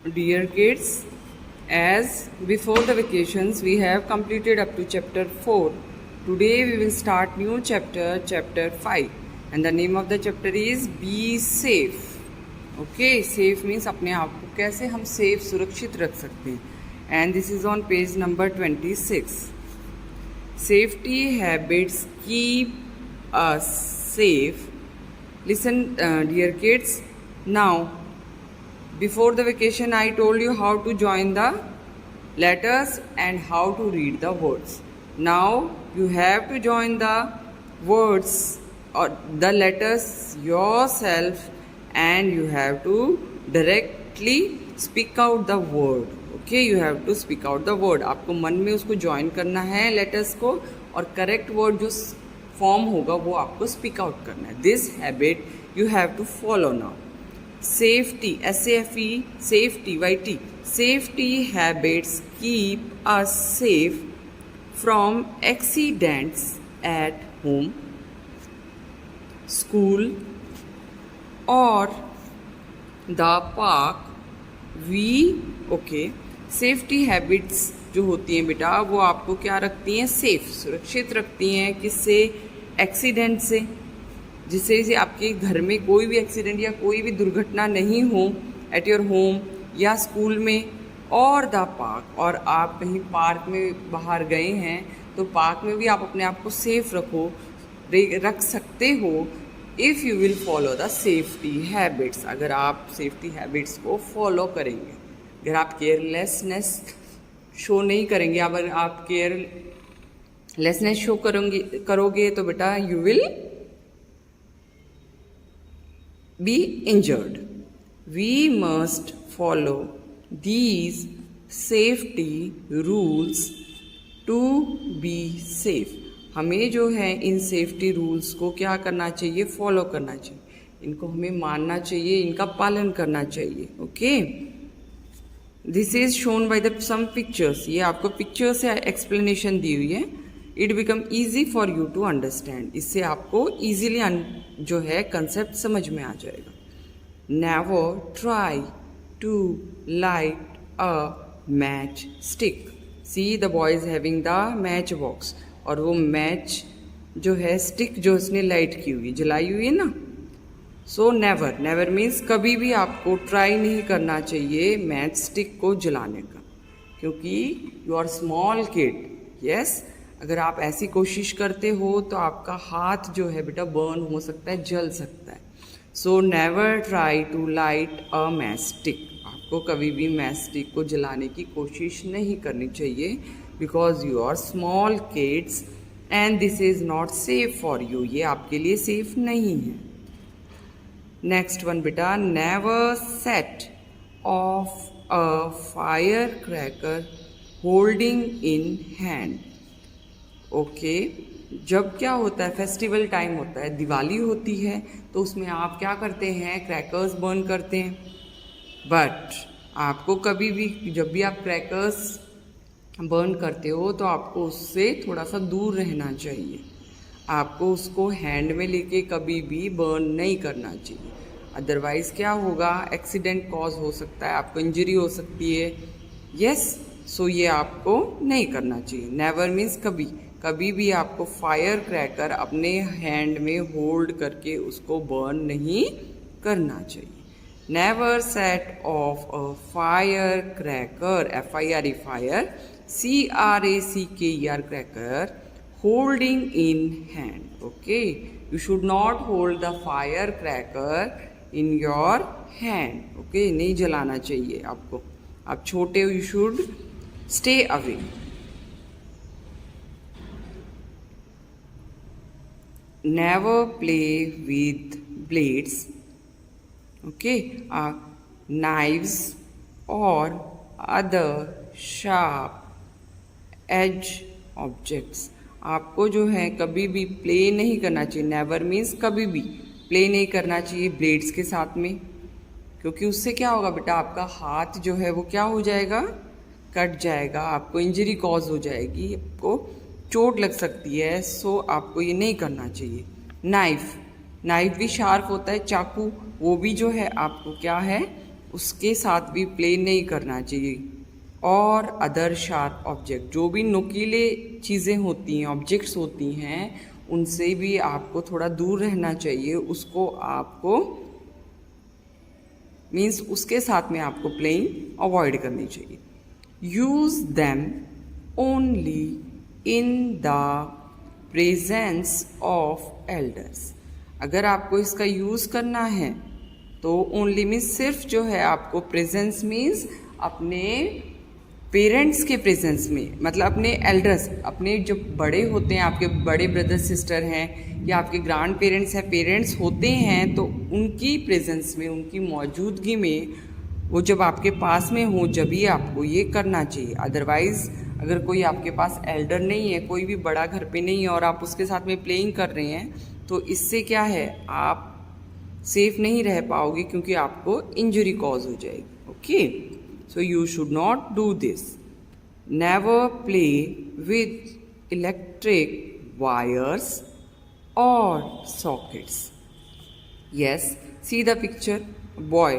Dear kids, as before the vacations we have completed up to chapter 4. Today we will start new chapter 5, and the name of the chapter is Be Safe. Okay, safe means अपने आप को कैसे हम safe सुरक्षित रख सकते हैं. And this is on page number 26. Safety habits keep us safe. Listen, dear kids, now before the vacation I told you how to join the letters and how to read the words. Now you have to join the words or the letters yourself, and you have to directly speak out the word. Okay, you have to speak out the word. आपको मन में उसको join करना है letters को, और correct word जो form होगा वो आपको speak out करना है. This habit you have to follow now. Safety, S-A-F-E, safety, Y-T. Safety habits keep us safe from accidents at home, school, or the park. Okay, safety habits जो होती हैं बेटा वो आपको क्या रखती हैं? सेफ, सुरक्षित रखती हैं. किससे? एक्सीडेंट से. जिससे आपके घर में कोई भी एक्सीडेंट या कोई भी दुर्घटना नहीं हो एट योर होम या स्कूल में, और द पार्क, और आप कहीं पार्क में बाहर गए हैं तो पार्क में भी आप अपने आप को सेफ रख सकते हो if you will follow the safety habits. अगर आप सेफ्टी हैबिट्स को फॉलो करेंगे. अगर आप केयरलेसनेस शो नहीं करेंगे, अगर आप केयरलेसनेस शो करोगे तो बेटा you will be injured. We must follow these safety rules to be safe. हमें जो है इन सेफ्टी रूल्स को क्या करना चाहिए? फॉलो करना चाहिए. इनको हमें मानना चाहिए, इनका पालन करना चाहिए. Okay, this is shown by the some pictures. ये आपको पिक्चर से एक्सप्लेनेशन दी हुई है. It become easy for you to understand. इससे आपको ईजिली जो है कंसेप्ट समझ में आ जाएगा. Never try to light a match stick. See the boys having the match box, और वो मैच जो है स्टिक जो उसने लाइट की हुई, जलाई हुई है ना. सो नेवर, नेवर मीन्स कभी भी आपको ट्राई नहीं करना चाहिए मैच स्टिक को जलाने का, क्योंकि you are small kid. Yes, अगर आप ऐसी कोशिश करते हो तो आपका हाथ जो है बेटा बर्न हो सकता है, जल सकता है. So never try to light a match stick. आपको कभी भी मैच स्टिक को जलाने की कोशिश नहीं करनी चाहिए, because you are small kids and this is not safe for you. ये आपके लिए सेफ नहीं है. नेक्स्ट वन बेटा, never set off a fire cracker holding in hand. Okay, जब क्या होता है, फेस्टिवल टाइम होता है, दिवाली होती है, तो उसमें आप क्या करते हैं? क्रैकर्स बर्न करते हैं. बट आपको कभी भी जब भी आप क्रैकर्स बर्न करते हो तो आपको उससे थोड़ा सा दूर रहना चाहिए. आपको उसको हैंड में लेके कभी भी बर्न नहीं करना चाहिए. अदरवाइज़ क्या होगा? एक्सीडेंट कॉज हो सकता है, आपको इंजरी हो सकती है. यस, सो ये आपको नहीं करना चाहिए. नेवर मीन्स कभी. कभी भी आपको फायर क्रैकर अपने हैंड में होल्ड करके उसको बर्न नहीं करना चाहिए. Never set off a fire cracker, FIRE fire, CRACKER cracker, holding in hand. Okay, you should not hold the fire cracker in your hand. Okay, नहीं जलाना चाहिए आपको. आप छोटे हो, you should stay away. Never play with blades, okay, knives or other sharp edge objects. आपको जो है कभी भी प्ले नहीं करना चाहिए. नेवर मीन्स कभी भी प्ले नहीं करना चाहिए ब्लेड्स के साथ में, क्योंकि उससे क्या होगा बेटा? आपका हाथ जो है वो क्या हो जाएगा? कट जाएगा, आपको इंजरी कॉज हो जाएगी, आपको चोट लग सकती है. सो आपको ये नहीं करना चाहिए. नाइफ, नाइफ भी शार्प होता है, चाकू वो भी जो है आपको क्या है उसके साथ भी प्ले नहीं करना चाहिए। और अदर शार्प ऑब्जेक्ट, जो भी नुकीले चीज़ें होती हैं, ऑब्जेक्ट्स होती हैं, उनसे भी आपको थोड़ा दूर रहना चाहिए। उसको आपको मीन्स उसके साथ में आपको प्लेइंग अवॉइड करनी चाहिए। Use them only in the presence of elders. अगर आपको इसका यूज़ करना है तो ओनली मीन्स सिर्फ जो है आपको प्रेजेंस मीन्स अपने पेरेंट्स के प्रेजेंस में, मतलब अपने एल्डर्स, अपने जो बड़े होते हैं, आपके बड़े ब्रदर सिस्टर हैं या आपके ग्रैंड पेरेंट्स हैं, पेरेंट्स होते हैं, तो उनकी प्रेजेंस में, उनकी मौजूदगी में वो जब आपके पास में हो जब ही आपको ये करना चाहिए। अदरवाइज़ अगर कोई आपके पास एल्डर नहीं है, कोई भी बड़ा घर पे नहीं है और आप उसके साथ में प्लेइंग कर रहे हैं, तो इससे क्या है, आप सेफ नहीं रह पाओगे क्योंकि आपको इंजरी कॉज हो जाएगी। Okay, so you should not do this. Never play with electric wires or sockets. Yes, see the picture. Boy,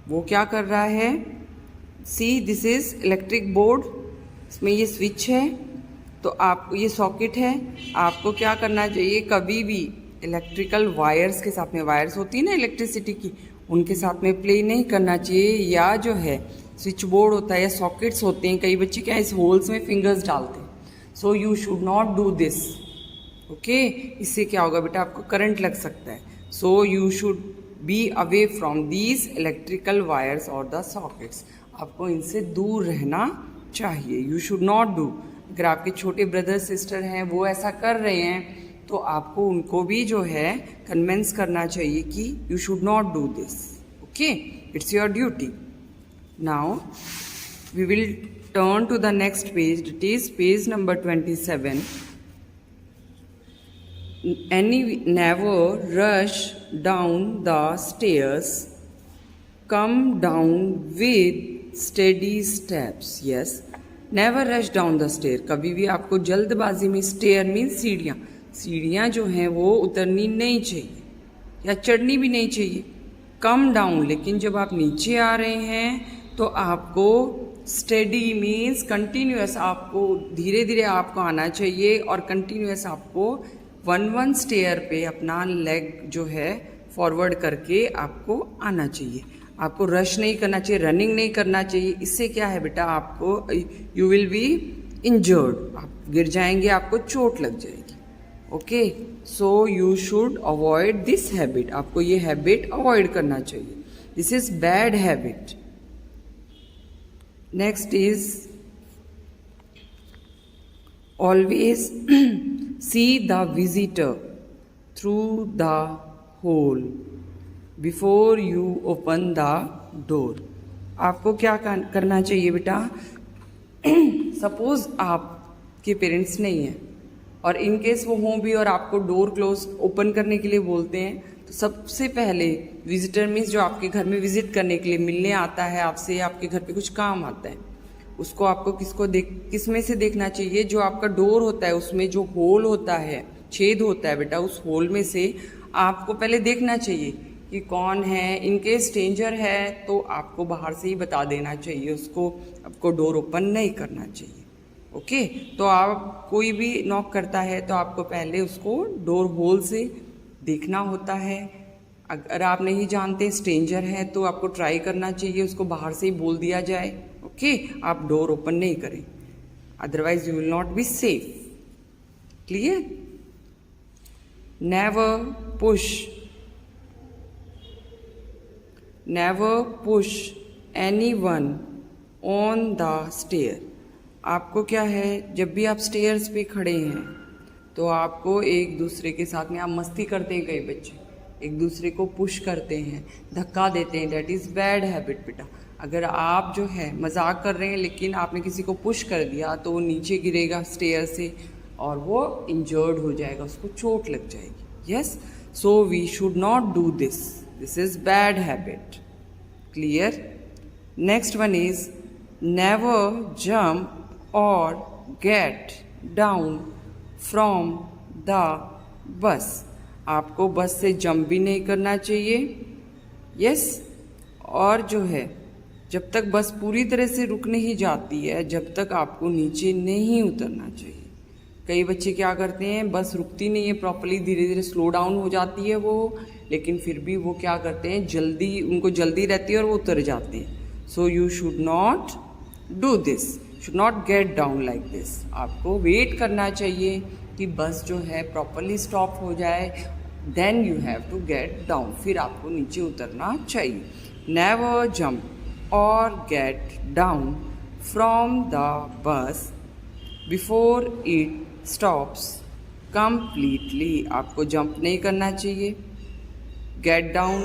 वो क्या कर रहा है? See, this is electric board. इसमें ये स्विच है, तो आपको ये सॉकेट है। आपको क्या करना चाहिए, कभी भी इलेक्ट्रिकल वायर्स के साथ में, वायर्स होती है ना इलेक्ट्रिसिटी की, उनके साथ में प्ले नहीं करना चाहिए। या जो है स्विच बोर्ड होता है या सॉकेट्स होते हैं, कई बच्चे क्या इस होल्स में फिंगर्स डालते हैं। सो you should not do this. Okay, इससे क्या होगा बेटा, आपको करंट लग सकता है। सो you should be away from these electrical wires और द सॉकेट्स। आपको इनसे दूर रहना चाहिए। You should not do. अगर आपके छोटे ब्रदर सिस्टर हैं वो ऐसा कर रहे हैं तो आपको उनको भी जो है कन्विंस करना चाहिए कि you should not do this. Okay, it's your duty. Now we will turn to the next page. It is page number 27. Never rush down the stairs. Come down with steady steps. Yes. Never rush down the stair. कभी भी आपको जल्दबाजी में, stair means सीढ़ियाँ, सीढ़ियाँ जो हैं वो उतरनी नहीं चाहिए या चढ़नी भी नहीं चाहिए। कम डाउन, लेकिन जब आप नीचे आ रहे हैं तो आपको स्टेडी मीन्स कंटिन्यूअस, आपको धीरे धीरे आपको आना चाहिए और कंटिन्यूअस आपको वन स्टेयर पे अपना लेग जो है फॉरवर्ड करके आपको आना चाहिए। आपको रश नहीं करना चाहिए, रनिंग नहीं करना चाहिए। इससे क्या है बेटा, आपको यू विल बी इंजर्ड, आप गिर जाएंगे, आपको चोट लग जाएगी। Okay, so you should avoid this habit. आपको ये हैबिट अवॉइड करना चाहिए। This is bad habit. Next is always see the visitor through the hole before you open the door. आपको क्या करना चाहिए बेटा, सपोज आपके पेरेंट्स नहीं हैं और इन केस वो हों भी और आपको डोर क्लोज ओपन करने के लिए बोलते हैं, तो सबसे पहले विजिटर मीन्स जो आपके घर में विजिट करने के लिए मिलने आता है आपसे, आपके घर पे कुछ काम आता है, उसको आपको किस में से देखना चाहिए, जो आपका डोर होता है उसमें जो होल होता है, छेद होता है बेटा, उस होल में से आपको पहले देखना चाहिए कि कौन है। इनकेस स्ट्रेंजर है तो आपको बाहर से ही बता देना चाहिए उसको, आपको डोर ओपन नहीं करना चाहिए। ओके, तो आप कोई भी नॉक करता है तो आपको पहले उसको डोर होल से देखना होता है। अगर आप नहीं जानते स्ट्रेंजर है तो आपको ट्राई करना चाहिए उसको बाहर से ही बोल दिया जाए। ओके, आप डोर ओपन नहीं करें, otherwise you will not be safe. Clear? Never push anyone on the stair. आपको क्या है, जब भी आप स्टेयर्स पे खड़े हैं तो आपको एक दूसरे के साथ में, आप मस्ती करते हैं, कई बच्चे एक दूसरे को पुश करते हैं, धक्का देते हैं, दैट इज़ बैड हैबिट बेटा। अगर आप जो है मजाक कर रहे हैं लेकिन आपने किसी को पुश कर दिया तो वो नीचे गिरेगा स्टेयर से और वो इंजर्ड हो जाएगा, उसको चोट लग जाएगी। Yes, so we should not do this, this is bad habit. Clear? Next one is never jump और get down from the bus. आपको बस से जंप भी नहीं करना चाहिए। यस, और जो है जब तक बस पूरी तरह से रुक नहीं जाती है, जब तक आपको नीचे नहीं उतरना चाहिए। कई बच्चे क्या करते हैं, बस रुकती नहीं है प्रॉपरली, धीरे धीरे स्लो डाउन हो जाती है वो, लेकिन फिर भी वो क्या करते हैं, जल्दी, उनको जल्दी रहती है और वो उतर जाते हैं। सो you should not do this, should not get down like this. आपको वेट करना चाहिए कि बस जो है प्रॉपरली स्टॉप हो जाए, then you have to get down, फिर आपको नीचे उतरना चाहिए। नेवर जंप और get down from the bus before it stops completely. आपको जंप नहीं करना चाहिए, गेट डाउन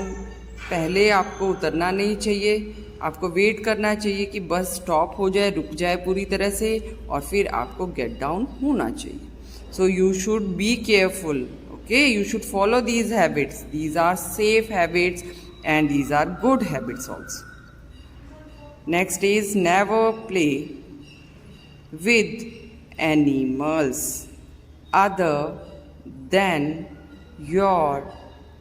पहले आपको उतरना नहीं चाहिए, आपको वेट करना चाहिए कि बस स्टॉप हो जाए, रुक जाए पूरी तरह से, और फिर आपको गेट डाउन होना चाहिए। So you should be careful, okay, you should follow these habits, these are safe habits and these are good habits also. Next is never play with animals other than your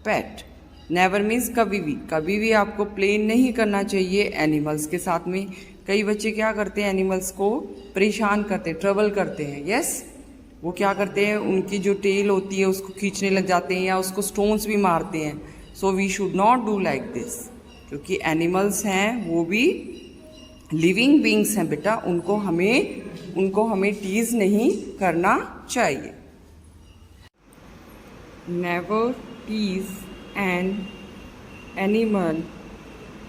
pet। Never means कभी भी आपको play नहीं करना चाहिए animals के साथ में। कई बच्चे क्या करते हैं, एनिमल्स को परेशान करते हैं, ट्रबल करते हैं। यस, वो क्या करते हैं, उनकी जो टेल होती है उसको खींचने लग जाते हैं या उसको स्टोन्स भी मारते हैं। So we should not do like this, क्योंकि एनिमल्स हैं वो भी लिविंग बींग्स हैं बेटा, उनको हमें टीज नहीं करना चाहिए। नेवर टीज एन एनिमल,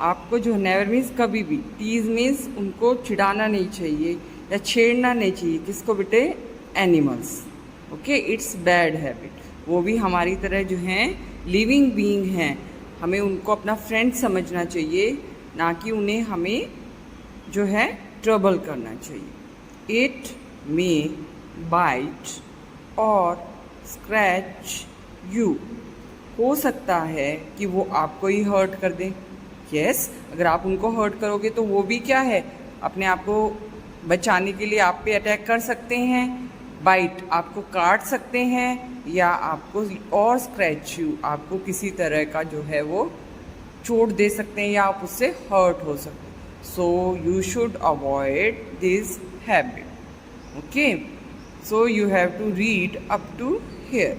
आपको जो नेवर मीन्स कभी भी, टीज मीन्स उनको चिढ़ाना नहीं चाहिए या छेड़ना नहीं चाहिए। किसको बेटे, animals, okay, it's bad habit. वो भी हमारी तरह जो हैं लिविंग बीइंग हैं, हमें उनको अपना फ्रेंड समझना चाहिए, ना कि उन्हें हमें जो है ट्रबल करना चाहिए। इट मे बाइट और स्क्रैच यू, हो सकता है कि वो आपको ही हर्ट कर दें। यस, अगर आप उनको हर्ट करोगे तो वो भी क्या है, अपने आप को बचाने के लिए आप पे अटैक कर सकते हैं। बाइट, आपको काट सकते हैं, या आपको, और स्क्रैच यू, आपको किसी तरह का जो है वो चोट दे सकते हैं या आप उससे हर्ट हो सकते हैं। So you should avoid this habit, okay? So you have to read up to here.